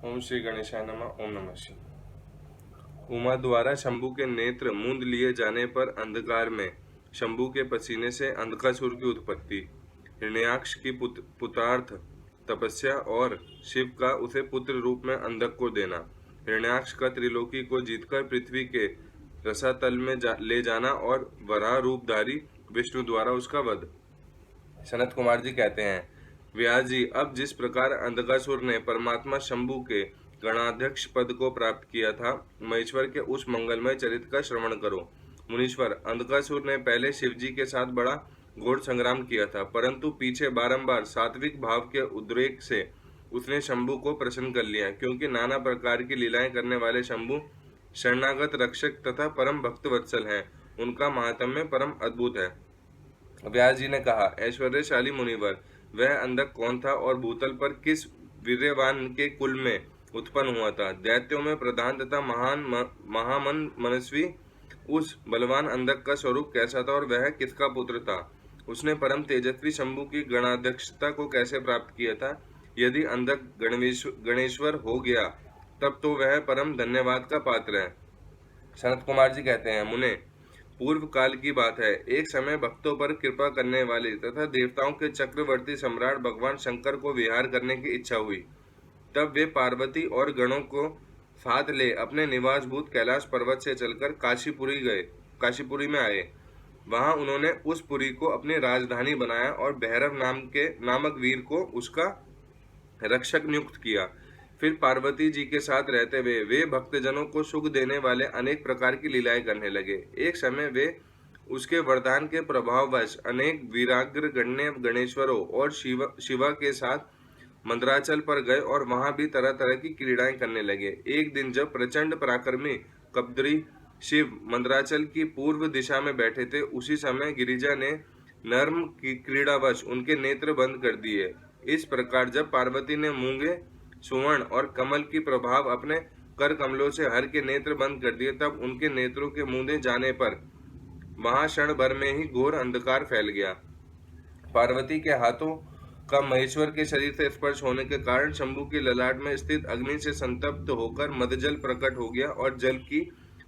ओम श्री गणेशाय नमः। ओम नमः शिवाय। उमा द्वारा शंभु के नेत्र मूंद लिए जाने पर अंधकार में शंभु के पसीने से अंधकासुर की उत्पत्ति, हिरण्याक्ष की पुत्रार्थ तपस्या और शिव का उसे पुत्र रूप में अंधक को देना, हिरण्याक्ष का त्रिलोकी को जीतकर पृथ्वी के रसातल में ले जाना और वराह रूपधारी विष्णु द्वारा उसका वध। सनत कुमार जी कहते हैं, व्यास जी, अब जिस प्रकार अंधकासुर ने परमात्मा शंभु के गणाध्यक्ष पद को प्राप्त किया था, महेश्वर के उस मंगलमय चरित्र का श्रवण करो। मुनीश्वर, अंधकासुर ने पहले शिवजी के साथ बड़ा घोर संग्राम किया था, परंतु पीछे बारंबार सात्विक भाव के उद्रेक से उसने शंभु को प्रसन्न कर लिया, क्योंकि नाना प्रकार की लीलाएं करने वाले शंभु शरणागत रक्षक तथा परम भक्त वत्सल हैं। उनका महात्म्य परम अद्भुत है। व्यास जी ने कहा, ऐश्वर्यशाली मुनिवर, वह अंधक कौन था और भूतल पर किस वीर्यवान के कुल में उत्पन्न हुआ था? दैत्यों में प्रधान तथा महामन मनस्वी उस बलवान अंधक का स्वरूप कैसा था और वह किसका पुत्र था? उसने परम तेजस्वी शंभु की गणाध्यक्षता को कैसे प्राप्त किया था? यदि अंधक गणेश्वर हो गया तब तो वह परम धन्यवाद का पात्र है। सनत कुमार जी कहते हैं, मुने, पूर्व काल की बात है, एक समय भक्तों पर कृपा करने वाले तथा देवताओं के चक्रवर्ती सम्राट भगवान शंकर को विहार करने की इच्छा हुई। तब वे पार्वती और गणों को साथ ले अपने निवासभूत कैलाश पर्वत से चलकर काशीपुरी में आए। वहां उन्होंने उस पुरी को अपनी राजधानी बनाया और भैरव नामक वीर को उसका रक्षक नियुक्त किया। फिर पार्वती जी के साथ रहते हुए वे भक्तजनों को सुख देने वाले अनेक प्रकार की लीलाएं करने लगे। एक समय वे उसके वरदान के प्रभाववश अनेक वीराग्र गण्य गणेश्वरों और शिवा के साथ मंदराचल पर गए और वहां भी तरह तरह की क्रीड़ाएं करने लगे। एक दिन जब प्रचंड पराक्रमी कपदरी शिव मंदराचल की पूर्व दिशा में बैठे थे, उसी समय गिरिजा ने नर्म की क्रीड़ावश उनके नेत्र बंद कर दिए। इस प्रकार जब पार्वती ने मूंगे, सुवर्ण और कमल की प्रभाव अपने कर कमलों से हर के नेत्र बंद कर दिए, तब उनके नेत्रों के मूंदे जाने पर वहां क्षण भर में ही घोर अंधकार फैल गया। पार्वती के हाथों का महेश्वर के शरीर से स्पर्श होने के कारण शंभु की ललाट में स्थित अग्नि से संतप्त होकर मदजल प्रकट हो गया और जल की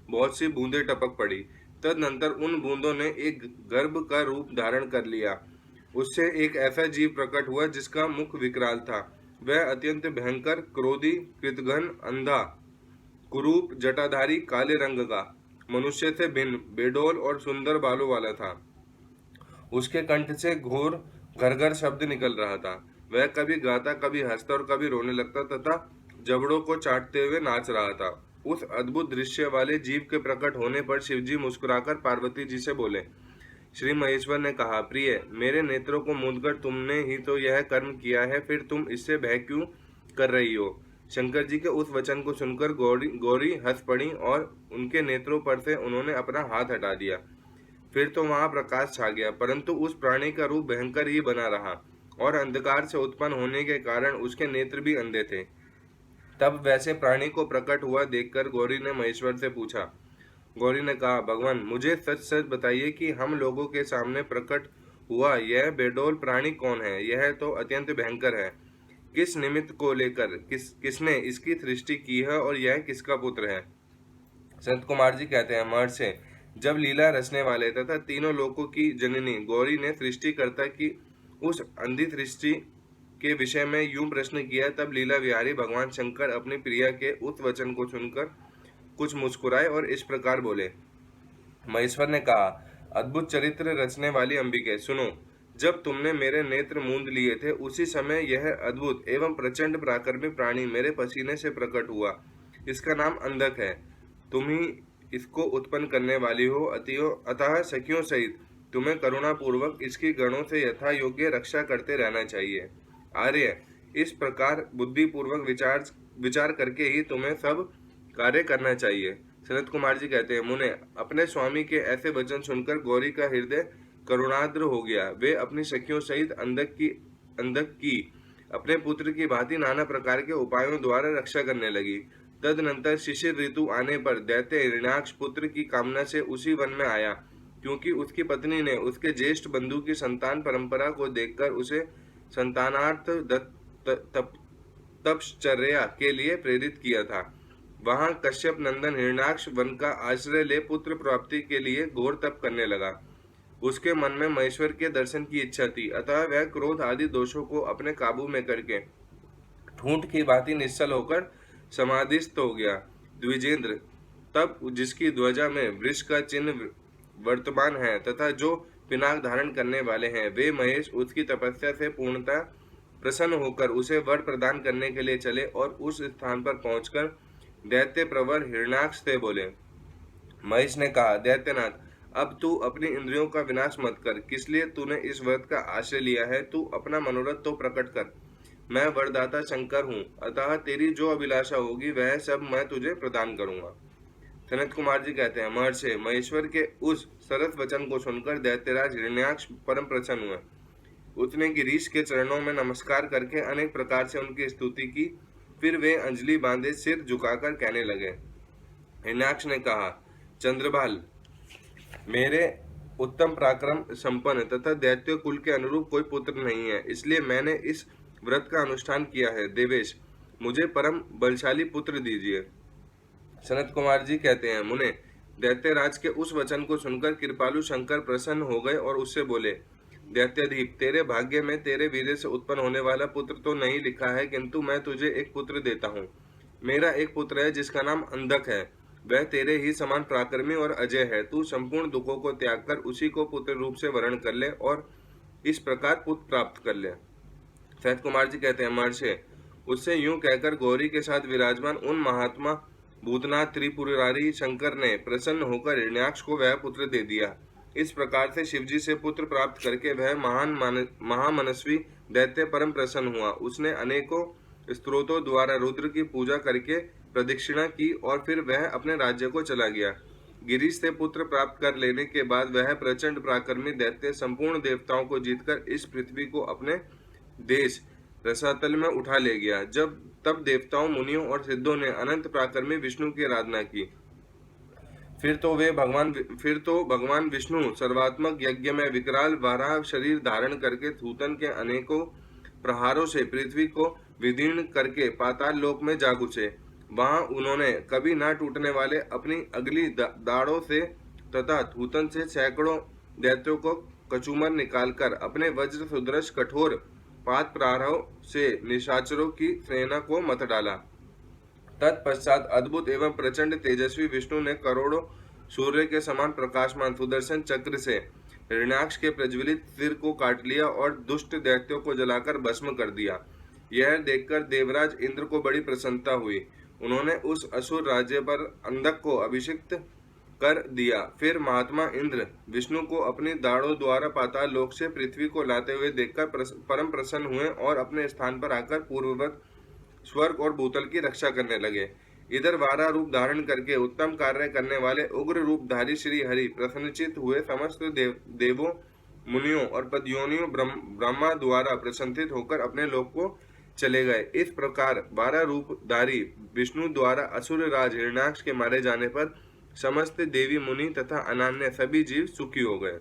बहुत सी बूंदें टपक पड़ी। तदनंतर उन बूंदों ने एक गर्भ का रूप धारण कर लिया। उससे एक ऐसा जीव प्रकट हुआ जिसका मुख विकराल था। वह अत्यंत भयंकर, क्रोधी, कृतघ्न, अंधा, कुरूप, जटाधारी, काले रंग का, मनुष्य से भिन्न, बेडोल और सुंदर बालों वाला था। उसके कंठ से घोर घरघर शब्द निकल रहा था। वह कभी गाता, कभी हंसता और कभी रोने लगता तथा जबड़ों को चाटते हुए नाच रहा था। उस अद्भुत दृश्य वाले जीव के प्रकट होने पर शिवजी मुस्कुराकर पार्वती जी से बोले। श्री महेश्वर ने कहा, प्रिय, मेरे नेत्रों को मूंदकर तुमने ही तो यह कर्म किया है, फिर तुम इससे भय क्यों कर रही हो? शंकर जी के उस वचन को सुनकर गौरी हंस पड़ी और उनके नेत्रों पर से उन्होंने अपना हाथ हटा दिया। फिर तो वहां प्रकाश छा गया, परंतु उस प्राणी का रूप भयंकर ही बना रहा और अंधकार से उत्पन्न होने के कारण उसके नेत्र भी अंधे थे। तब वैसे प्राणी को प्रकट हुआ देखकर गौरी ने महेश्वर से पूछा। गौरी ने कहा, भगवान, मुझे सच सच बताइए कि हम लोगों के सामने प्रकट हुआ यह बेडोल प्राणी कौन है? यह तो अत्यंत भयंकर है। किस निमित्त को लेकर किसने इसकी सृष्टि की है और यह किसका पुत्र है? संत कुमार जी कहते हैं, महर्षि, जब लीला रचने वाले तथा तीनों लोकों की जननी गौरी ने सृष्टिकर्ता की उस अंधी सृष्टि के विषय में यूं प्रश्न किया, तब लीला विहारी भगवान शंकर अपनी प्रिया के उस वचन को सुनकर कुछ मुस्कुराए और इस प्रकार बोले। महेश्वर ने कहा, अद्भुत चरित्र रचने वाली अंबिके, सुनो। जब तुमने मेरे नेत्र मूंद लिए थे, उसी समय यह अद्भुत एवं प्रचंड पराक्रमी प्राणी मेरे पसीने से प्रकट हुआ। इसका नाम अंधक है। तुम ही इसको उत्पन्न करने वाली हो, अतः सखियों सहित तुम्हें करुणा पूर्वक इसकी गणों से यथा योग्य रक्षा करते रहना चाहिए। आर्य, इस प्रकार बुद्धि पूर्वक विचार करके ही तुम्हें सब कार्य करना चाहिए। सनत कुमार जी कहते हैं, मुने, अपने स्वामी के ऐसे वचन सुनकर गौरी का हृदय करुणाद्र हो गया। वे अपनी सखियों सहित अंधक की अपने पुत्र की भांति नाना प्रकार के उपायों द्वारा रक्षा करने लगी। तदनंतर शिशिर ऋतु आने पर दैत्य हिरण्याक्ष पुत्र की कामना से उसी वन में आया, क्योंकि उसकी पत्नी ने उसके ज्येष्ठ बंधु की संतान परंपरा को देखकर उसे संतानार्थ तपश्चर्या के लिए प्रेरित किया था। वहां कश्यप नंदन हिरण्याक्ष वन का आश्रय ले पुत्र प्राप्ति के लिए घोर तप करने लगा। उसके मन में महेश्वर के दर्शन की इच्छा थी, अतः वह क्रोध आदि दोषों को अपने काबू में करके ठूंठ की भांति निश्चल होकर समाधिस्थ हो गया। द्विजेंद्र, तब जिसकी ध्वजा में वृष का चिन्ह वर्तमान है तथा जो पिनाक धारण करने वाले हैं, वे महेश उसकी तपस्या से पूर्णतः प्रसन्न होकर उसे वर प्रदान करने के लिए चले और उस स्थान पर पहुंचकर दैत्य प्रवर हिरण्याक्ष से बोले। महेश ने कहा, दैत्यनाथ, अब तू अपनी इंद्रियों का विनाश मत कर। किस लिए तूने इस व्रत का आश्रय लिया है? तू अपना मनोरथ तो प्रकट कर। मैं वरदाता शंकर हूँ, अतः तेरी जो अभिलाषा होगी वह सब मैं तुझे प्रदान करूंगा। सनत कुमार जी कहते हैं, महर्षि, महेश्वर के उस सरस वचन को सुनकर दैत्यराज हिरण्याक्ष परम प्रसन्न हुए। उसने गिरीश के चरणों में नमस्कार करके अनेक प्रकार से उनकी स्तुति की। फिर वे अंजलि बांधे सिर झुकाकर कहने लगे। हिरण्याक्ष ने कहा, चंद्रभाल, मेरे उत्तम पराक्रम संपन्न तथा दैत्य कुल के अनुरूप कोई पुत्र नहीं है, इसलिए मैंने इस व्रत का अनुष्ठान किया है। देवेश, मुझे परम बलशाली पुत्र दीजिए। सनत कुमार जी कहते हैं, मुने, दैत्यराज के उस वचन को सुनकर कृपालु शंकर प्रसन्न हो गए और उससे बोले, दैत्याधीप, तेरे भाग्य में तेरे वीर्य से उत्पन्न होने वाला पुत्र तो नहीं लिखा है, किंतु मैं तुझे एक पुत्र देता हूँ। मेरा एक पुत्र है जिसका नाम अंधक है। वह तेरे ही समान पराक्रमी और अजय है। तू संपूर्ण दुखों को त्याग कर उसी को पुत्र रूप से वर्ण कर ले और इस प्रकार पुत्र प्राप्त कर ले। सनत कुमार जी कहते हैं, महर्षि, उससे यूं कहकर गौरी के साथ विराजमान उन महात्मा भूतनाथ त्रिपुरारी शंकर ने प्रसन्न होकर हिरण्याक्ष को वह पुत्र दे दिया। इस प्रकार से शिवजी से पुत्र प्राप्त करके वह महामनस्वी दैत्य परम प्रसन्न हुआ। उसने अनेकों स्त्रोतों द्वारा रुद्र की पूजा करके प्रदक्षिणा की और फिर वह अपने राज्य को चला गया। गिरीश से पुत्र प्राप्त कर लेने के बाद वह प्रचंड पराक्रमी दैत्य संपूर्ण देवताओं को जीतकर इस पृथ्वी को अपने देश रसातल में उठा ले गया। तब देवताओं, मुनियों और सिद्धों ने अनंत पराक्रमी विष्णु की आराधना की। फिर तो भगवान विष्णु सर्वात्मक यज्ञ में विकराल वाराह शरीर धारण करके थूतन के अनेकों प्रहारों से पृथ्वी को विदीर्ण करके पाताल लोक में जा घुसे। वहां उन्होंने कभी न टूटने वाले अपनी अगली दाढ़ों से तथा थूतन से सैकड़ों दैत्यों को कचूमर निकालकर अपने वज्र सुदृश कठोर पात प्रहारों से निशाचरों की सेना को मत डाला। तत्पश्चात अद्भुत एवं प्रचंड तेजस्वी विष्णु ने करोड़ों सूर्य के समान प्रकाशमान सुदर्शन चक्र से हिरण्याक्ष के प्रज्वलित सिर को काट लिया और दुष्ट दैत्यों को जलाकर भस्म कर दिया। यह देखकर देवराज इंद्र को बड़ी प्रसन्नता हुई। उन्होंने उस असुर राज्य पर अंधक को अभिषिक्त कर दिया। फिर महात्मा इंद्र विष्णु को अपनी दाढ़ों द्वारा पाताल लोक से पृथ्वी को लाते हुए देखकर परम प्रसन्न हुए और अपने स्थान पर आकर पूर्ववत स्वर्ग और भूतल की रक्षा करने लगे। इधर वारा रूप धारण करके उत्तम कार्य करने वाले उग्र रूपधारी श्री हरि प्रसन्नचित हुए समस्त देवों, मुनियों और पदयोनियों ब्रह्मा द्वारा प्रसन्नित होकर अपने लोक को चले गए। इस प्रकार 12 रूपधारी विष्णु द्वारा असुर राज हिरण्याक्ष के मारे जाने पर समस्त देवी मुनि तथा अनान्य सभी जीव सुखी हो गए।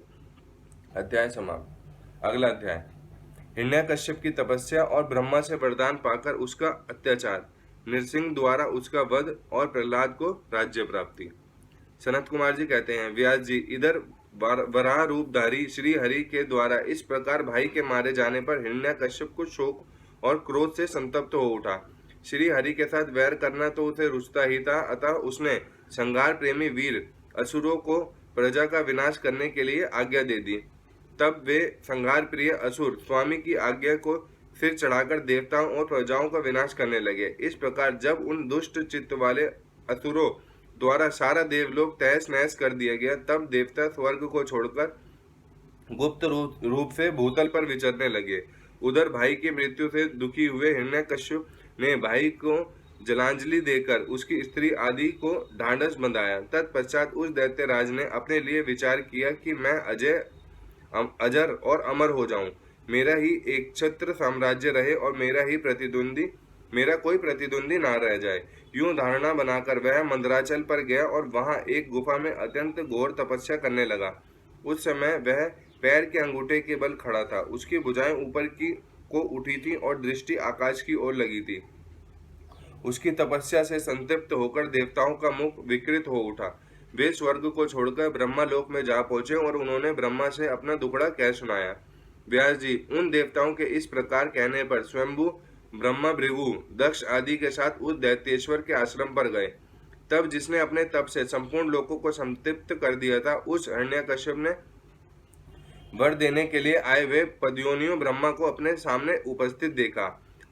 अध्याय समाप्त। अगला अध्याय, हिरण्यकश्यप की तपस्या और ब्रह्मा से वरदान पाकर उसका अत्याचार, नृसिंह द्वारा उसका वध और प्रहलाद को राज्य प्राप्ति। सनत कुमार जी कहते हैं, व्यास जी, इधर वराह रूपधारी श्री हरि के द्वारा इस प्रकार भाई के मारे जाने पर हिरण्यकश्यप को शोक और क्रोध से संतप्त हो उठा। श्री हरि के साथ वैर करना तो उसे रुचता ही था, अतः उसने संहार प्रेमी वीर असुरों को प्रजा का विनाश करने के लिए आज्ञा दे दी। तब वे संहार प्रिय असुर स्वामी की आज्ञा को सिर चढ़ाकर देवताओं और प्रजाओं का विनाश करने लगे। इस प्रकार जब उन दुष्ट चित्त वाले असुरों द्वारा सारा देवलोक तहस नहस कर दिया गया, तब देवता स्वर्ग को छोड़कर गुप्त रूप से भूतल पर विचरने लगे। उधर भाई की मृत्यु से दुखी हुए हिरण्यकश्यप ने भाई को जलांजलि देकर उसकी स्त्री आदि को ढांढस बंधाया। तत्पश्चात उस दैत्यराज ने अपने लिए विचार किया कि मैं अजर और अमर हो जाऊं, मेरा ही एक छत्र साम्राज्य रहे और मेरा कोई प्रतिद्वंदी ना रह जाए। यूं धारणा बनाकर वह मंदराचल पर गया और वहां एक गुफा में अत्यंत घोर तपस्या करने लगा। उस समय वह पैर के अंगूठे के बल खड़ा था। उसकी भुजाएं ऊपर की को उठी थी और दृष्टि आकाश की ओर लगी थी। उसकी तपस्या से संतृप्त होकर देवताओं का मुख विकृत हो उठा। वे स्वर्ग को छोड़कर ब्रह्मा लोक में जा पहुंचे और उन्होंने ब्रह्मा से अपना दुखड़ा कह सुनाया। व्यास जी उन देवताओं के इस प्रकार कहने पर स्वयंभू ब्रह्मा, भृगु, दक्ष आदि के साथ उस दैत्येश्वर के आश्रम पर गए। तब जिसने अपने तप से संपूर्ण लोकों को संतृप्त कर दिया था, उस हिरण्यकश्यप ने वर देने के लिए आए हुए पदयोनियों ब्रह्मा को अपने सामने उपस्थित देखा।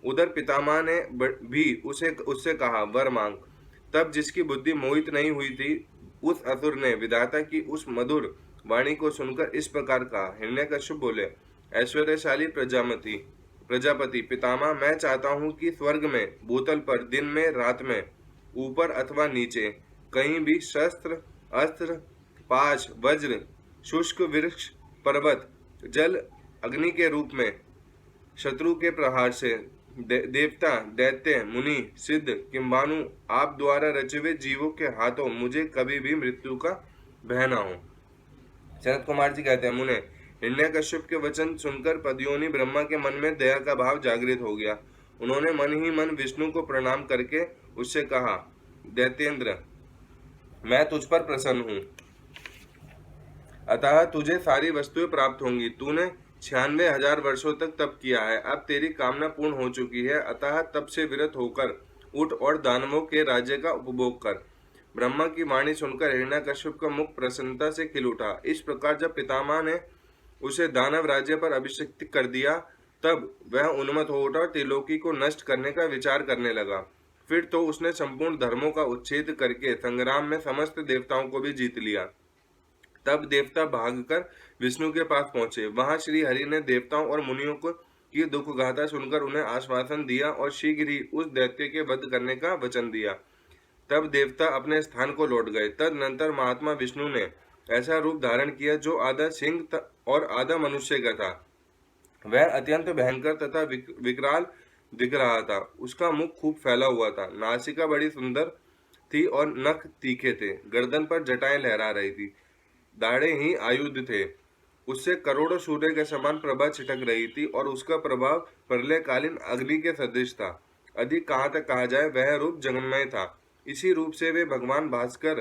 उधर पितामह ने भी उससे कहा, वर मांग। तब जिसकी बुद्धि मोहित नहीं हुई थी, उस असुर ने विधाता की उस मधुर वाणी को सुनकर इस प्रकार कहा। हिरण्यकश्यप बोले, ऐश्वर्यशाली प्रजापति पितामह, मैं चाहता हूँ कि स्वर्ग में, भूतल पर, दिन में, रात में, ऊपर अथवा नीचे, कहीं भी शस्त्र, अस्त्र, पाश, वज्र, शुष्क वृक्ष, पर्वत, जल, अग्नि के रूप में शत्रु के प्रहार से देवता, दैत्य, मुनि, सिद्ध, किंबानु आप द्वारा रचे हुए जीवों के हाथों मुझे कभी भी मृत्यु का भय न हो। सनत कुमार जी कहते हैं, मुने, हिरण्यकश्यप के वचन सुनकर पदयोनि ब्रह्मा के मन में दया का भाव जागृत हो गया। उन्होंने मन ही मन विष्णु को प्रणाम करके उससे कहा, दैत्येंद्र, मैं तुझ पर प्रसन्न हूँ, अतः तुझे सारी वस्तुएं प्राप्त होंगी। तूने 96,000 वर्षों तक तप किया है, अब तेरी कामना पूर्ण हो चुकी है, अतः तप से विरत होकर उठ और दानवों के राज्य का उपभोग कर। ब्रह्मा की वाणी सुनकर हिरण्यकश्यप का मुख प्रसन्नता से खिल उठा। इस प्रकार जब पितामह ने उसे दानव राज्य पर अभिषिक्त कर दिया, तब वह उन्मत्त हो उठा और त्रिलोकी को नष्ट करने का विचार करने लगा। फिर तो उसने संपूर्ण धर्मों का उच्छेद करके संग्राम में समस्त देवताओं को भी जीत लिया। तब देवता भागकर विष्णु के पास पहुंचे। वहां श्री हरि ने देवताओं और मुनियों को की दुख गाथा सुनकर उन्हें आश्वासन दिया और शीघ्र ही उस दैत्य के वध करने का वचन दिया। तब देवता अपने स्थान को लौट गए। तदनंतर महात्मा विष्णु ने ऐसा रूप धारण किया जो आधा सिंह और आधा मनुष्य का था। वह अत्यंत भयंकर तथा विकराल दिख रहा था। उसका मुख खूब फैला हुआ था, नासिका बड़ी सुंदर थी और नख तीखे थे, गर्दन पर जटाएं लहरा रही थी, दाढ़े ही आयुध थे। उससे करोड़ों सूर्य के समान प्रभा छिटक रही थी और उसका प्रभाव प्रलयकालीन अग्नि के सदृश था। अधिक कहाँ तक कहा जाए, वह रूप जगन्मय था। इसी रूप से वे भगवान भास्कर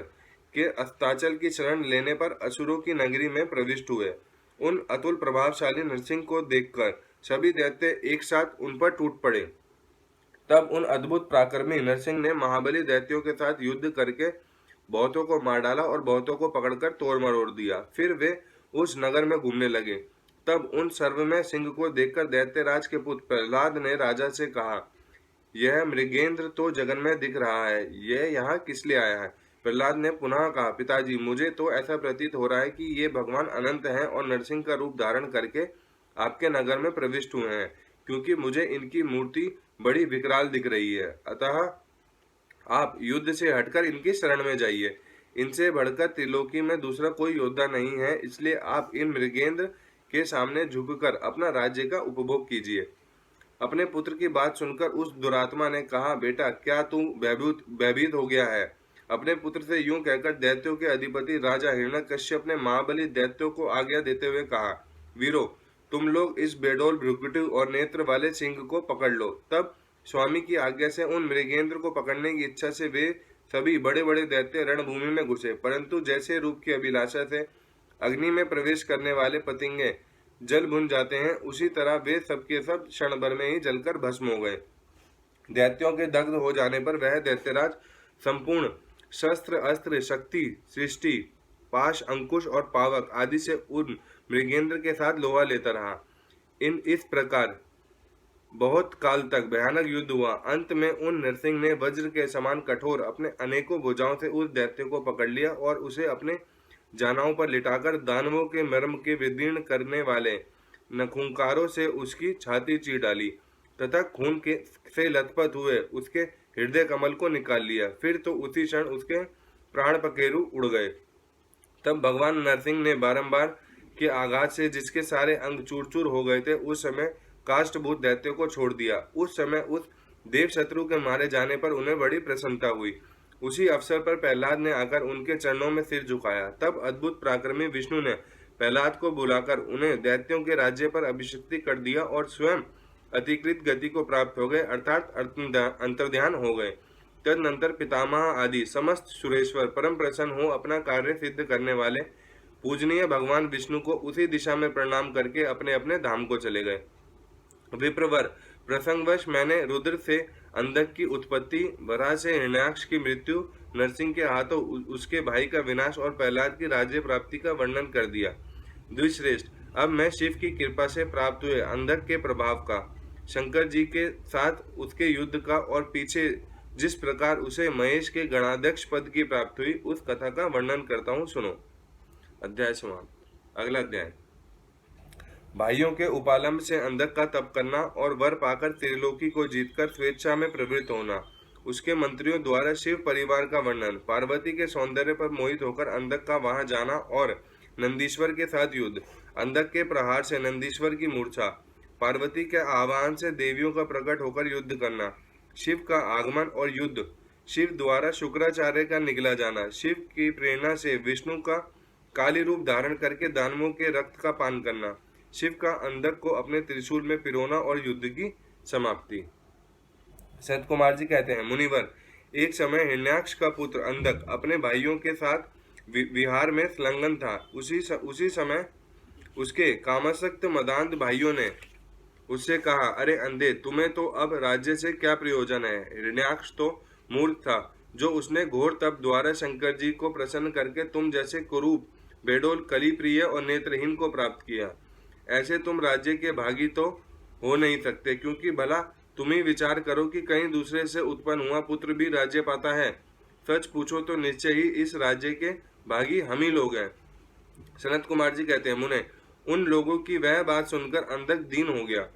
के अस्ताचल की शरण लेने पर असुरों की नगरी में प्रविष्ट हुए। उन अतुल प्रभावशाली नरसिंह को देखकर सभी दैत्य एक साथ उन पर टूट पड़े। तब उन अद्भुत पराक्रमी नरसिंह ने महाबली दैत्यों के साथ युद्ध करके बहुतों को मार डाला और बहुतों को पकड़कर तोड़ मरोड़ दिया। फिर वे उस नगर में घूमने लगे। तब उन सर्वमय सिंह को देखकर दैत्यराज के पुत्र प्रहलाद ने राजा से कहा, यह मृगेंद्र तो जगन्मय दिख रहा है, यह यहाँ किस लिए आया है? प्रहलाद ने पुनः कहा, पिताजी, मुझे तो ऐसा प्रतीत हो रहा है कि ये भगवान अनंत हैं और नरसिंह का रूप धारण करके आपके नगर में प्रविष्ट हुए हैं, क्योंकि मुझे इनकी मूर्ति बड़ी विकराल दिख रही है। अतः आप युद्ध से हटकर इनकी शरण में जाइए। इनसे बढ़कर त्रिलोकी में दूसरा कोई योद्धा नहीं है, इसलिए आप इन मृगेंद्र के सामने झुककर अपना राज्य का उपभोग कीजिए। अपने पुत्र की बात सुनकर उस दुरात्मा ने कहा, बेटा, क्या तू भयभीत हो गया है? अपने पुत्र से यूं कहकर दैत्यों के अधिपति राजा हिरण्यकश्यप ने महाबली दैत्यों को आज्ञा देते हुए कहा, वीरो, तुम लोग इस बेडोल, भ्रुकुटी और नेत्र वाले सिंह को पकड़ लो। तब स्वामी की आज्ञा से उन मृगेंद्र को पकड़ने की इच्छा से वे सभी बड़े बड़े दैत्य रणभूमि में घुसे, परंतु जैसे रूप की अभिलाषा से अग्नि में प्रवेश करने वाले पतंगे जल भुन जाते हैं, उसी तरह वे सबके सब क्षण भर में ही जलकर भस्म हो गए। दैत्यों के दग्ध हो जाने पर वह दैत्यराज संपूर्ण शस्त्र, अस्त्र, शक्ति, सृष्टि, पाश, अंकुश और पावक आदि से उन मृगेंद्र के साथ लोहा लेता रहा। इस प्रकार बहुत काल तक भयानक युद्ध हुआ। अंत में उन नरसिंह ने वज्र के समान कठोर अपने अनेकों भुजाओं से उस दैत्य को पकड़ लिया और उसे अपने जानाओं पर लिटाकर दानवों के मर्म के विदीर्ण करने वाले नखुंकारों से उसकी छाती चीर डाली तथा खून के से लथपथ हुए उसके हृदय कमल को निकाल लिया। फिर तो उसी क्षण उसके प्राण पखेरु उड़ गए। तब भगवान नरसिंह ने बारंबार के आघात से जिसके सारे अंग चूर चूर हो गए थे, उस समय काष्ठभूत दैत्य को छोड़ दिया। उस समय उस देव शत्रु के मारे जाने पर उन्हें बड़ी प्रसन्नता हुई। उसी अवसर पर प्रहलाद ने आकर उनके चरणों में सिर झुकाया। तब अद्भुत पराक्रमी विष्णु ने प्रहलाद को बुलाकर उन्हें दैत्यों के राज्य पर अभिषिक्त कर दिया और स्वयं अतिकृत गति को प्राप्त हो गए, अर्थात अंतर्ध्यान हो गए। तदनंतर पितामह आदि समस्त सुरेश्वर परम प्रसन्न हो अपना कार्य सिद्ध करने वाले पूजनीय भगवान विष्णु को उसी दिशा में प्रणाम करके अपने अपने धाम को चले गए। विप्रवर, प्रसंगवश मैंने रुद्र से अंधक की उत्पत्ति, वराह से हिरण्याक्ष की मृत्यु, नरसिंह के हाथों उसके भाई का विनाश और प्रहलाद की राज्य प्राप्ति का वर्णन कर दिया। द्विश्रेष्ठ, अब मैं शिव की कृपा से प्राप्त हुए अंधक के प्रभाव का, शंकर जी के साथ उसके युद्ध का और पीछे जिस प्रकार उसे महेश के गणाध्यक्ष पद की प्राप्त हुई उस कथा का वर्णन करता हूँ, सुनो। अध्याय समाप्त। अगला अध्याय। भाइयों के उपालंब से अंधक का तप करना और वर पाकर त्रिलोकी को जीतकर स्वेच्छा में प्रवृत्त होना, उसके मंत्रियों द्वारा शिव परिवार का वर्णन, पार्वती के सौंदर्य पर मोहित होकर अंधक का वहां जाना और नंदीश्वर के साथ युद्ध, अंधक के प्रहार से नंदीश्वर की मूर्छा, पार्वती के आह्वान से देवियों का प्रकट होकर युद्ध करना, शिव का आगमन और युद्ध, शिव द्वारा शुक्राचार्य का निकला जाना, शिव की प्रेरणा से विष्णु का काली रूप धारण करके दानवों के रक्त का पान करना, शिव का अंधक को अपने त्रिशूल में पिरोना और युद्ध की समाप्ति। सत कुमार जी कहते हैं, मुनिवर, एक समय हिरण्याक्ष का पुत्र अंधक अपने भाइयों के साथ विहार में संलग्न था। उसी समय उसके कामासक्त मदांध भाइयों ने उससे कहा, अरे अंधे, तुम्हें तो अब राज्य से क्या प्रयोजन है। हिरण्याक्ष तो मूर्ख था, जो उसने घोर तप द्वारा शंकर जी को प्रसन्न करके तुम जैसे कुरूप, बेडोल, कली प्रिय और नेत्रहीन को प्राप्त किया। ऐसे तुम राज्य के भागी तो हो नहीं सकते, क्योंकि भला तुम ही विचार करो कि कहीं दूसरे से उत्पन्न हुआ पुत्र भी राज्य पाता है। सच पूछो तो निश्चय ही इस राज्य के भागी हम ही लोग हैं। सनत कुमार जी कहते हैं, मुने, उन लोगों की वह बात सुनकर अंधक दीन हो गया।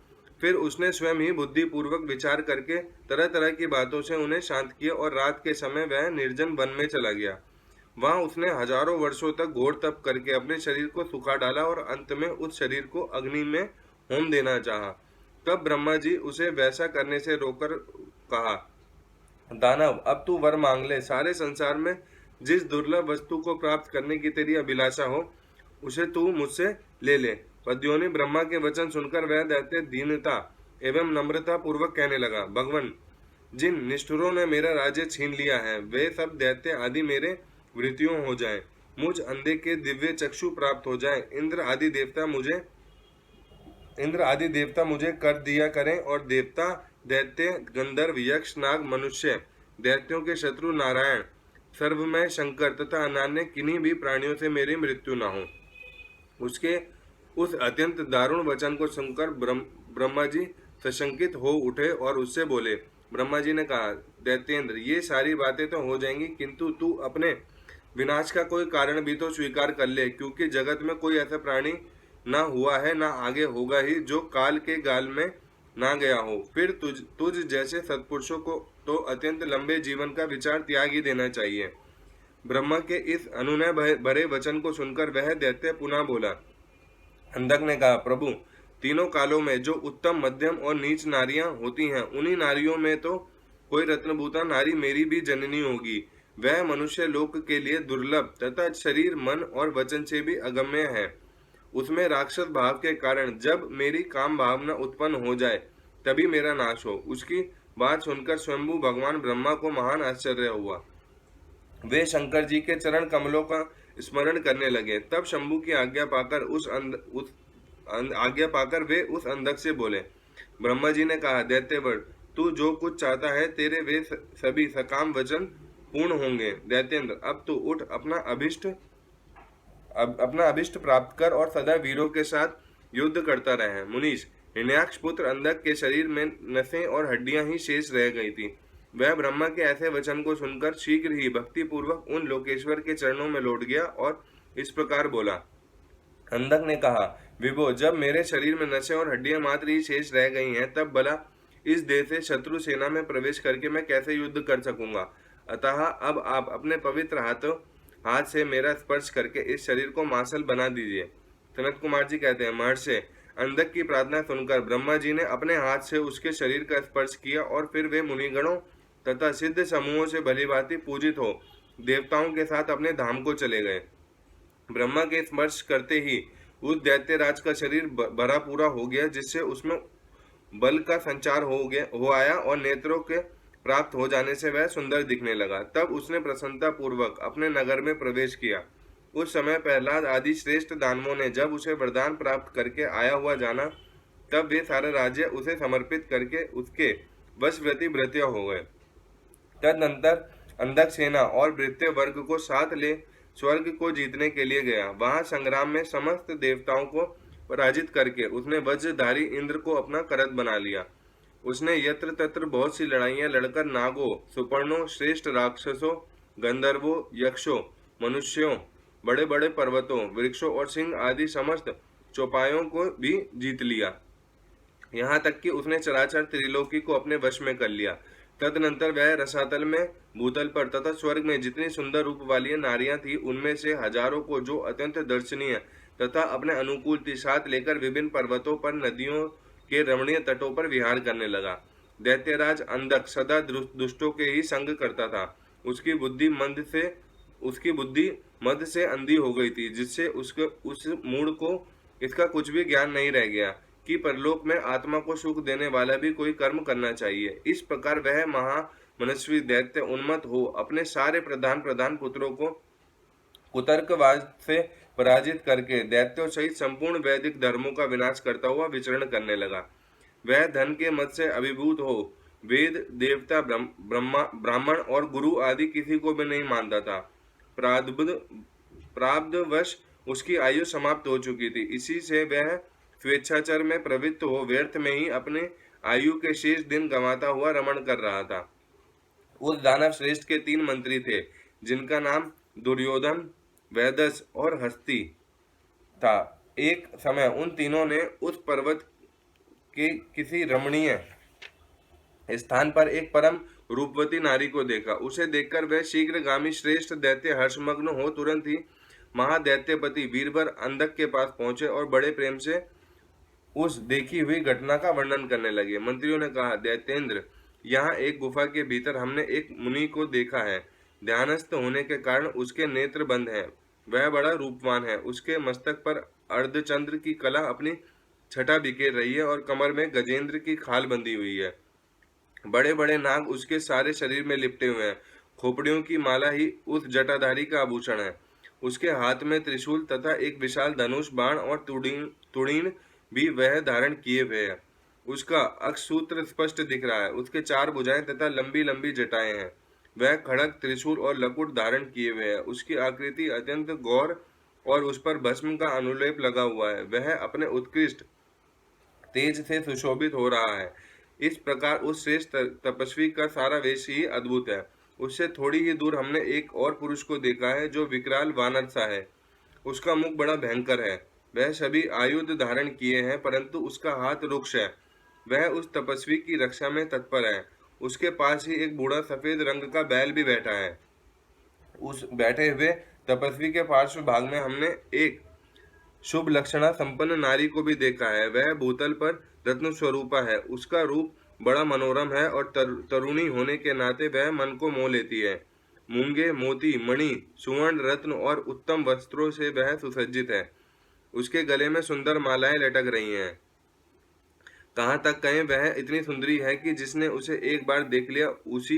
फिर उसने स्वयं ही बुद्धि पूर्वक विचार करके तरह तरह की बातों से उन्हें शांत किया और रात के समय वह निर्जन वन में चला गया। वहां उसने हजारों वर्षों तक घोर तप करके अपने शरीर को सुखा डाला और अंत में उस शरीर को अग्नि में होम देना चाहा। तब ब्रह्मा जी उसे वैसा करने से रोकर कहा, दानव, अब तू वर मांग ले। सारे संसार में जिस दुर्लभ वस्तु को प्राप्त करने की तेरी अभिलाषा हो उसे तू मुझसे ले ले। पद्योनी ब्रह्मा के वचन सुनकर वह दैत्य दीनता एवं नम्रता पूर्वक कहने लगा, भगवान, जिन निष्ठुरों ने मेरा राज्य छीन लिया है वे सब दैत्य आदि मेरे वृत्तियों हो जाएं, मुझ अंधे के दिव्य चक्षु प्राप्त हो जाएं, इंद्र आदि देवता मुझे कर दिया करें और देवता, दैत्य, गंधर्व, यक्ष, नाग, मनुष्य, दैत्यों के शत्रु नारायण, सर्वमय शंकर तथा अन्य किन्हीं भी प्राणियों से मेरी मृत्यु न हो। उसके उस अत्यंत दारुण वचन को सुनकर ब्रह्मा जी सशंकित हो उठे और उससे बोले। ब्रह्मा जी ने कहा, दैत्येंद्र, ये सारी बातें तो हो जाएंगी, किंतु तू अपने विनाश का कोई कारण भी तो स्वीकार कर ले, क्योंकि जगत में कोई ऐसा प्राणी ना हुआ है ना आगे होगा ही जो काल के गाल में ना गया हो। फिर तुझ जैसे सत्पुरुषों को तो अत्यंत लंबे जीवन का विचार त्याग ही देना चाहिए। ब्रह्मा के इस अनुनय भरे वचन को सुनकर वह दैत्य पुनः बोला। अंधक ने कहा, प्रभु, तीनों कालों में जो उत्तम, मध्यम और नीच नारियां होती हैं, उन्हीं नारियों में तो कोई रत्नभूता नारी मेरी भी जननी होगी। वह मनुष्य लोक के लिए दुर्लभ तथा शरीर, मन और वचन से भी अगम्य है। उसमें राक्षस भाव के कारण जब मेरी काम भावना उत्पन्न हो जाए तभी मेरा नाश हो। उसकी बात सुनकर स्वयंभू भगवान ब्रह्मा को महान आश्चर्य हुआ। वे शंकर जी के चरण कमलों का स्मरण करने लगे। तब शंभू की आज्ञा पाकर वे उस अंधक से बोले। ब्रह्मा जी ने कहा, दैत्यवर, तू जो कुछ चाहता है तेरे वे सभी सकाम वचन पूर्ण होंगे। दैत्येंद्र, अब तू उठ, अपना अभिष्ट प्राप्त कर और सदा वीरों के साथ युद्ध करता रहे। मुनीश, हिरण्याक्ष पुत्र अंधक के शरीर में नसें और हड्डियां ही शेष रह गई थी। वह ब्रह्मा के ऐसे वचन को सुनकर शीघ्र ही भक्ति पूर्वक उन लोकेश्वर के चरणों में लौट गया और इस प्रकार बोला। अंधक ने कहा, विभो, जब मेरे शरीर में नसें और हड्डियां मात्र ही शेष रह गई हैं, तब भला इस देह से शत्रु सेना में प्रवेश करके मैं कैसे युद्ध कर सकूंगा। अतः अब आप अपने पवित्र हाथ से मेरा स्पर्श करके इस शरीर को मांसल बना दीजिए। सनत कुमार जी कहते हैं, महर्षि, अंधक की प्रार्थना सुनकर ब्रह्मा जी ने अपने हाथ से उसके शरीर का स्पर्श किया और फिर वे मुनिगणों तथा सिद्ध समूहों से भलीभांति पूजित हो देवताओं के साथ अपने धाम को चले गए। ब्रह्मा के स्पर्श करते ही उस दैत्यराज का शरीर भरा पूरा हो गया, जिससे उसमें बल का संचार हो आया और नेत्रों के प्राप्त हो जाने से वह सुंदर दिखने लगा। तब उसने प्रसन्नता पूर्वक अपने नगर में प्रवेश किया। उस समय प्रहलाद आदि श्रेष्ठ दानवों ने जब उसे वरदान प्राप्त करके आया हुआ जाना, तब वे सारा राज्य उसे समर्पित करके उसके वशवर्ती भृत्य हो गए। तदनंतर अंधक सेना और भृत्य वर्ग को साथ ले स्वर्ग को जीतने के लिए गया। वहां संग्राम में समस्त देवताओं को पराजित करके उसने वज्रधारी इंद्र को अपना करत बना लिया। उसने यत्र तत्र बहुत सी लड़ाइयां लड़कर नागों, सुपर्णों, श्रेष्ठ राक्षसों, गंधर्वों, यक्षों, मनुष्यों, बड़े बड़े पर्वतों, वृक्षों और सिंह आदि समस्त चौपायों को भी जीत लिया। यहाँ तक कि उसने चराचर त्रिलोकी को अपने वश में कर लिया। तदनंतर वह रसातल में, भूतल पर तथा स्वर्ग में जितनी सुंदर रूप वाली नारियां थी, उनमें से हजारों को जो अत्यंत दर्शनीय तथा अपने अनुकूल थी साथ लेकर विभिन्न पर्वतों पर, नदियों के रमणीय तटों पर विहार करने लगा। दैत्यराज अंधक सदा दुष्टों के ही संग करता था। उसकी बुद्धि मद से अंधी हो गई थी, जिससे उस मूढ़ को इसका कुछ भी ज्ञान नहीं रह गया कि परलोक में आत्मा को सुख देने वाला भी कोई कर्म करना चाहिए। इस प्रकार वह महामनस्वी दैत्य उन्मत्त हो अपने सारे प्रधान पुत्रों को कुतर्कवाद से पराजित करके दैत्यों सहित संपूर्ण वैदिक धर्मों का विनाश करता हुआ विचरण करने लगा। वह धन के मद से अभिभूत हो वेद, देवता, ब्राह्मण और गुरु आदि किसी को भी नहीं मानता था। प्रारब्धवश उसकी आयु समाप्त हो चुकी थी। इसी से वह स्वेच्छाचार में प्रवृत्त हो व्यर्थ में ही अपने आयु के शेष दिन गंवाता हुआ रमण कर रहा था। उस दानव श्रेष्ठ के 3 मंत्री थे, जिनका नाम दुर्योधन, वैदस और हस्ती था। एक समय उन तीनों ने उस पर्वत के किसी रमणीय स्थान पर एक परम रूपवती नारी को देखा। उसे देखकर वह शीघ्रगामी श्रेष्ठ दैत्य हर्षमग्न हो तुरंत ही महादैत्यपति वीरवर अंधक के पास पहुंचे और बड़े प्रेम से उस देखी हुई घटना का वर्णन करने लगे। मंत्रियों ने कहा, दैत्येंद्र, यहाँ एक गुफा के भीतर हमने एक मुनि को देखा है। ध्यानस्थ होने के कारण उसके नेत्र बंद हैं। वह बड़ा रूपवान है। उसके मस्तक पर अर्धचंद्र की कला अपनी छटा बिखेर रही है और कमर में गजेंद्र की खाल बंधी हुई है। बड़े बड़े नाग उसके सारे शरीर में लिपटे हुए हैं। खोपड़ियों की माला ही उस जटाधारी का आभूषण है। उसके हाथ में त्रिशूल तथा एक विशाल धनुष, बाण और तुड़ीन भी वह धारण किए हुए है। उसका अक्षसूत्र स्पष्ट दिख रहा है। उसके 4 भुजाएं तथा लंबी लंबी जटाएं हैं। वह खड़ग, त्रिशूल और लकुट धारण किए हुए है। उसकी आकृति अत्यंत गौर और उस पर भस्म का अनुलेप लगा हुआ है। वह अपने उत्कृष्ट तेज से सुशोभित हो रहा है। इस प्रकार उस श्रेष्ठ तपस्वी का सारा वेश ही अद्भुत है। उससे थोड़ी ही दूर हमने एक और पुरुष को देखा है, जो विकराल वानर सा है। उसका मुख बड़ा भयंकर है। वह सभी आयुध धारण किए हैं, परंतु उसका हाथ रुक्ष है। वह उस तपस्वी की रक्षा में तत्पर है। उसके पास ही एक बूढ़ा सफेद रंग का बैल भी बैठा है। उस बैठे हुए तपस्वी के पार्श्व भाग में हमने एक शुभ लक्षणा संपन्न नारी को भी देखा है। वह भूतल पर रत्न स्वरूपा है। उसका रूप बड़ा मनोरम है और तरुणी होने के नाते वह मन को मोह लेती है। मूंगे, मोती, मणि, सुवर्ण, रत्न और उत्तम वस्त्रों से वह सुसज्जित है। उसके गले में सुंदर मालाएं लटक रही हैं। कहाँ तक कहें, वह इतनी सुंदरी है कि जिसने उसे एक बार देख लिया उसी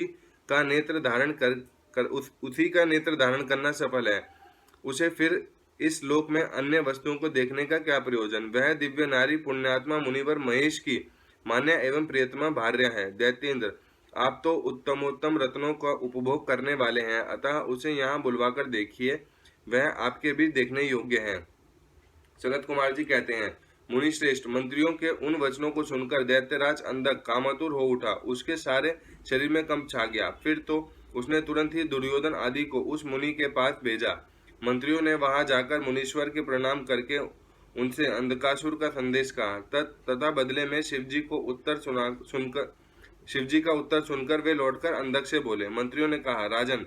का नेत्र धारण करना सफल है। उसे फिर इस लोक में अन्य वस्तुओं को देखने का क्या प्रयोजन। वह दिव्य नारी पुण्यात्मा मुनिवर महेश की मान्य एवं प्रियतमा भार्या है। दैत्येंद्र, आप तो उत्तमोत्तम रत्नों का उपभोग करने वाले हैं, अतः उसे यहाँ बुलवाकर देखिए। वह आपके भी देखने योग्य है। सनत कुमार जी कहते हैं, मुनि श्रेष्ठ, मंत्रियों के उन वचनों को सुनकर दैत्यराज अंधक कामातुर हो उठा। उसके सारे शरीर में कंप छा गया। फिर तो उसने तुरंत ही दुर्योधन आदि को उस मुनि के पास भेजा। मंत्रियों ने वहां जाकर मुनीश्वर के प्रणाम करके उनसे अंधकासुर का संदेश कहा। तथा बदले में शिवजी का उत्तर सुनकर वे लौटकर अंधक से बोले। मंत्रियों ने कहा, राजन,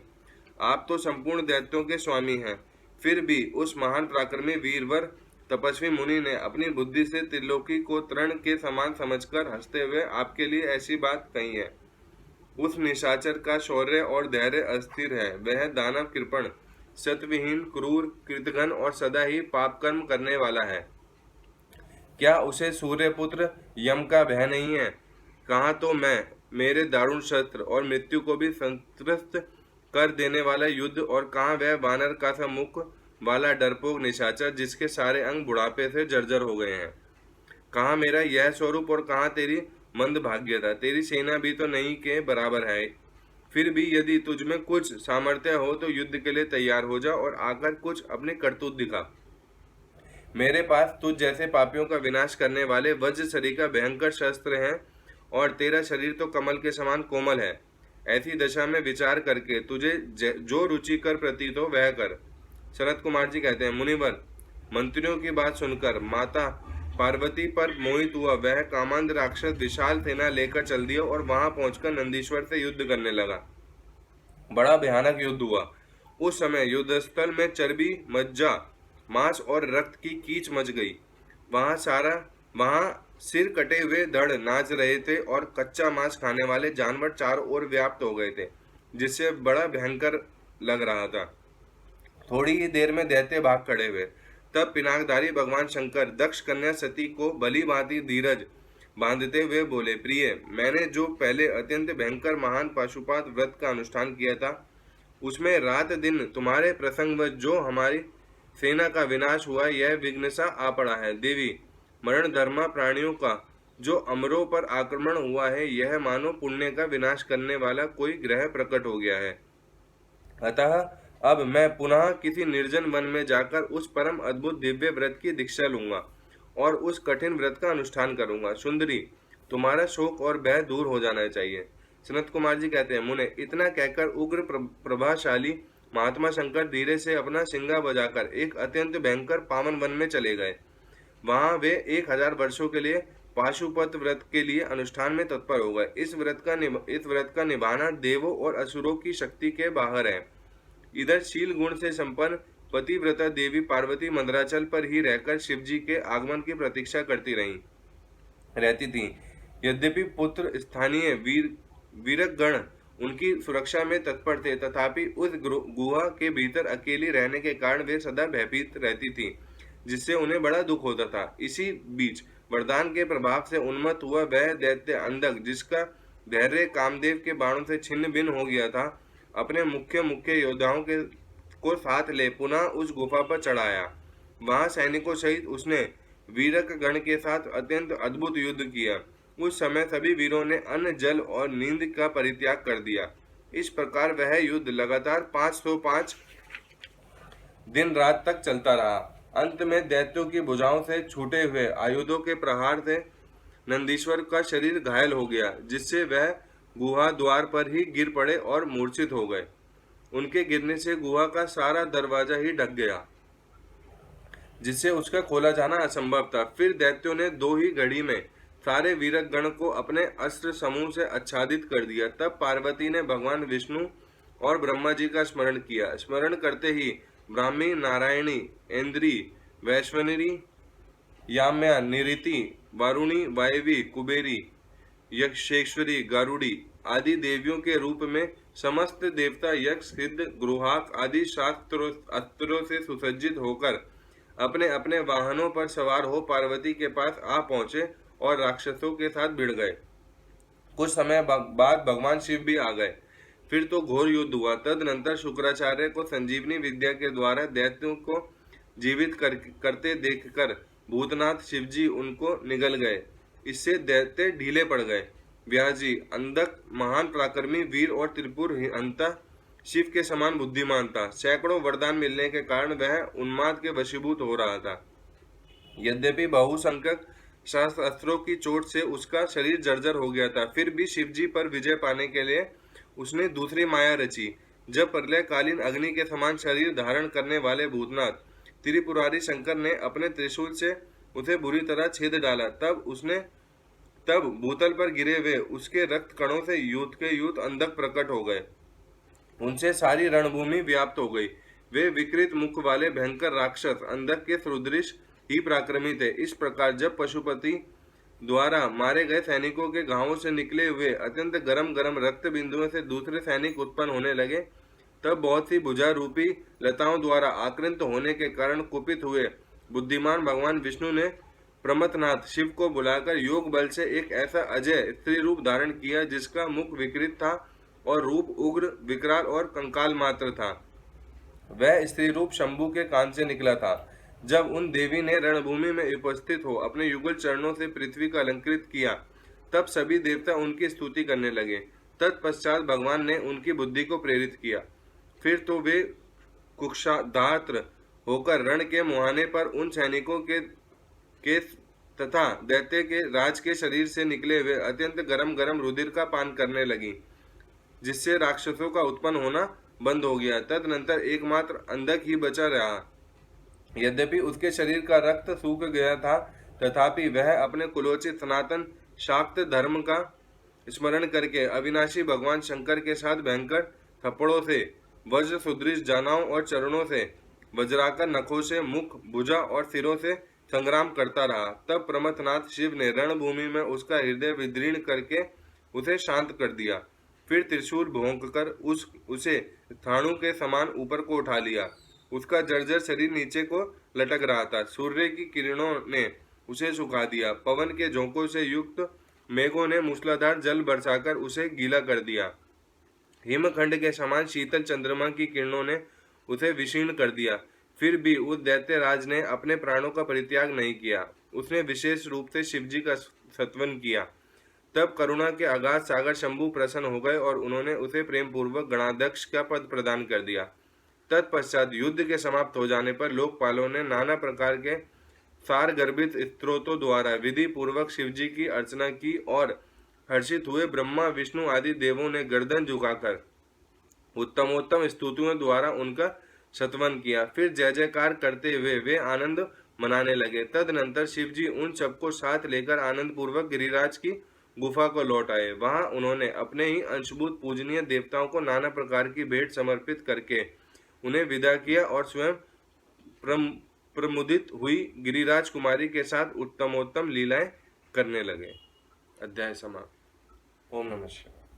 आप तो संपूर्ण दैत्यों के स्वामी हैं, फिर भी उस महान पराक्रमी वीरवर तपस्वी मुनि ने अपनी बुद्धि से त्रिलोकी को तृण के समान समझकर हंसते हुए आपके लिए ऐसी बात कही है। उस निशाचर का शौर्य और धैर्य अस्थिर है। वह दानव, कृपण, सत्वहीन, क्रूर, कृतघ्न और सदा ही पाप कर्म करने वाला है। क्या उसे सूर्यपुत्र यम का भय नहीं है? कहाँ तो मैं, मेरे दारुण शस्त्र और मृत्यु को भी संत्रस्त कर देने वाला युद्ध, और कहाँ वह वानर का सा मुख वाला डरपोक निशाचर जिसके सारे अंग बुढ़ापे से जर्जर हो गए हैं? कहाँ मेरा यह स्वरूप और कहाँ तेरी मंदभाग्यता? तेरी सेना भी तो नहीं के बराबर है। फिर भी यदि तुझ में कुछ सामर्थ्य हो तो युद्ध के लिए तैयार हो जा और आकर कुछ अपनी करतूत दिखा। मेरे पास तुझ जैसे पापियों का विनाश करने वाले वज्र शरीर का भयंकर शस्त्र हैं, और तेरा शरीर तो कमल के समान कोमल है। ऐसी दशा में विचार करके तुझे जो रुचिकर प्रतीत हो वह कर। शरद कुमार जी कहते हैं, मुनिवर, मंत्रियों की बात सुनकर माता पार्वती पर मोहित हुआ वह कामांध राक्षस विशाल सेना लेकर चल दिया और वहां पहुंचकर नंदीश्वर से युद्ध करने लगा। बड़ा भयानक युद्ध हुआ। उस समय युद्धस्थल में चर्बी, मज्जा, मांस और रक्त की कीच मच गई। वहां सिर कटे हुए धड़ नाच रहे थे और कच्चा मांस खाने वाले जानवर चारों ओर व्याप्त हो गए थे, जिससे बड़ा भयंकर लग रहा था। थोड़ी ही देर में दैत्य भाग खड़े हुए। तब पिनाकधारी भगवान शंकर दक्ष कन्या सती को भली भांति धीरज बांधते हुए बोले, प्रिय, मैंने जो पहले अत्यंत भयंकर महान पाशुपात व्रत का अनुष्ठान किया था, उसमें रात दिन तुम्हारे प्रसंगवश जो हमारी सेना का विनाश हुआ, यह विघ्न सा आ पड़ा है। देवी, मरण धर्मा प्राणियों का जो अमरों पर आक्रमण हुआ है, यह मानो पुण्य का विनाश करने वाला कोई ग्रह प्रकट हो गया है। अतः अब मैं पुनः किसी निर्जन वन में जाकर उस परम अद्भुत दिव्य व्रत की दीक्षा लूंगा और उस कठिन व्रत का अनुष्ठान करूंगा। सुंदरी, तुम्हारा शोक और भय दूर हो जाना चाहिए। सनत कुमार जी कहते हैं, मुने, इतना कहकर उग्र प्रभाशाली महात्मा शंकर धीरे से अपना सिंगा बजाकर एक अत्यंत भयंकर पावन वन में चले गए। वहां वे 1000 वर्षों के लिए पाशुपत व्रत के लिए अनुष्ठान में तत्पर हो गए। इस व्रत का निभाना देवों और असुरों की शक्ति के बाहर है। इधर शील गुण से संपन्न पतिव्रता देवी पार्वती मंदराचल पर ही रहकर शिवजी के आगमन की प्रतीक्षा करती रहती थी। यद्यपि पुत्र स्थानीय वीरगण उनकी सुरक्षा में तत्पर थे, तथापि उस गुहा के भीतर अकेली रहने के कारण वे सदा भयभीत रहती थी, जिससे उन्हें बड़ा दुख होता था। इसी बीच वरदान के प्रभाव से उन्मत्त हुआ वह दैत्य अंधक, जिसका धैर्य कामदेव के बाणों से छिन्न भिन्न हो गया था, अपने मुख्य योद्धाओं को साथ ले पुनः उस गुफा पर चढ़ाया। वहां सैनिकों सहित उसने वीरक गण के साथ अत्यंत अद्भुत युद्ध किया। उस समय सभी वीरों ने अन्न, जल और नींद का परित्याग कर दिया। इस प्रकार वह युद्ध लगातार 505 दिन रात तक चलता रहा। अंत में दैत्यों की भुजाओं से छूटे हुए आयुधों के प्रहार से नंदीश्वर का शरीर घायल हो गया, जिससे वह गुहा द्वार पर ही गिर पड़े और मूर्छित हो गए। उनके गिरने से गुहा का सारा दरवाजा ही ढक गया, जिससे उसका खोला जाना असंभव था। फिर दैत्यों ने 2 ही घड़ी में सारे वीरक गण को अपने अस्त्र समूह से आच्छादित कर दिया। तब पार्वती ने भगवान विष्णु और ब्रह्मा जी का स्मरण किया। स्मरण करते ही ब्राह्मी, नारायणी, इंद्री, वैश्वनी, याम्या, निरिति, वारुणी, वायवी, कुबेरी, यक्षेश्वरी, गारुड़ी आदि देवियों के रूप में समस्त देवता यक्ष, सिद्ध, गृहाक आदि अस्त्रों से सुसज्जित होकर अपने अपने वाहनों पर सवार हो पार्वती के पास आ पहुंचे और राक्षसों के साथ भिड़ गए। कुछ समय बाद भगवान शिव भी आ गए। फिर तो घोर युद्ध हुआ। तदनंतर शुक्राचार्य को संजीवनी विद्या के द्वारा दैत्यों को जीवित करते देखकर भूतनाथ शिवजी उनको निगल गए। इससे दैत्य ढीले पड़ गए। व्यास जी, अंधक महान पराक्रमी वीर और त्रिपुर हंता शिव के समान बुद्धिमान था। सैकड़ों वरदान मिलने के कारण वह उन्माद के वशीभूत हो रहा था। यद्यपि बहुसंख्यक शस्त्र अस्त्रों की चोट से उसका शरीर जर्जर हो गया था, फिर भी शिवजी पर विजय पाने के लिए उसने दूसरी माया रची। जब प्रलयकालीन अग्नि के समान शरीर धारण करने वाले भूतनाथ त्रिपुरारी शंकर ने अपने त्रिशूल से उसे बुरी तरह छेद डाला, तब भूतल पर गिरे हुए उसके रक्त कणों से यूथ के यूथ अंधक प्रकट हो गए। उनसे सारी रणभूमि व्याप्त हो गई। वे विकृत मुख वाले भयंकर राक्षस अंधक के सुदृश ही पराक्रमी थे। इस प्रकार जब पशुपति द्वारा मारे गए सैनिकों के घावों से निकले हुए अत्यंत गरम रक्त बिंदुओं से दूसरे सैनिक उत्पन्न होने लगे, तब बहुत सी भुजा रूपी लताओं द्वारा आक्रांत होने के कारण कुपित हुए बुद्धिमान भगवान विष्णु ने प्रमथनाथ शिव को बुलाकर योग बल से एक ऐसा अजय स्त्री रूप धारण किया जिसका मुख विकृत था और रूप उग्र, विकराल और कंकाल मात्र था। वह स्त्री रूप शंभु के कान से निकला था। जब उन देवी ने रणभूमि में उपस्थित हो अपने युगल चरणों से पृथ्वी को अलंकृत किया, तब सभी देवता उनकी स्तुति करने लगे। तत्पश्चात भगवान ने उनकी बुद्धि को प्रेरित किया। फिर तो वे कुक्षाधात्र होकर रण के मुहाने पर उन सैनिकों के तथा दैत्य के राज के शरीर से निकले हुए अत्यंत गरम गरम रुधिर का पान करने लगी, जिससे राक्षसों का उत्पन्न होना बंद हो गया। तदनंतर एकमात्र अंधक ही बचा रहा। यद्यपि उसके शरीर का रक्त सूख गया था, तथापि वह अपने कुलोचित सनातन शाक्त धर्म का स्मरण करके अविनाशी भगवान शंकर के साथ भयंकर थप्पड़ों से, वज्र सुदृढ़ जानाओं और चरणों से, वज्राकर नखों से, मुख, भुजा और सिरों से संग्राम करता रहा। तब प्रमथनाथ शिव ने रणभूमि में उसका हृदय विदीर्ण करके उसे शांत कर दिया। फिर त्रिशूल भोंककर उसे स्थाणु के समान ऊपर को उठा लिया। उसका जर्जर शरीर नीचे को लटक रहा था। सूर्य की किरणों ने उसे सुखा दिया। पवन के झोंकों से युक्त मेघों ने मूसलाधार जल बरसाकर उसे गीला कर दिया। हिमखंड के समान शीतल चंद्रमा की किरणों ने उसे विशीर्ण कर दिया। फिर भी उस दैत्य राज ने अपने प्राणों का परित्याग नहीं किया। उसने विशेष रूप से शिवजी का सत्वन किया। तब करुणा के अगाध सागर शंभु प्रसन्न हो गए और उन्होंने उसे प्रेम पूर्वक गणाध्यक्ष का पद प्रदान कर दिया। तत्पश्चात युद्ध के समाप्त हो जाने पर लोकपालों ने नाना प्रकार के सार गर्भित स्त्रोतों द्वारा विधि पूर्वक शिवजी की अर्चना की और हर्षित हुए ब्रह्मा, विष्णु आदि देवों ने गर्दन झुकाकर उत्तमोत्तम स्तुतियों द्वारा उनका सत्वन किया। फिर जय जयकार करते हुए वे आनंद मनाने लगे। तदनंतर शिवजी उन सबको साथ लेकर आनंद पूर्वक गिरिराज की गुफा को लौट आए। वहां उन्होंने अपने ही अंशभूत पूजनीय देवताओं को नाना प्रकार की भेंट समर्पित करके उन्हें विदा किया और स्वयं प्रमुदित हुई गिरिराज कुमारी के साथ उत्तमोत्तम लीलाएं करने लगे। अध्याय समाप्त। ओम नमः शिवाय।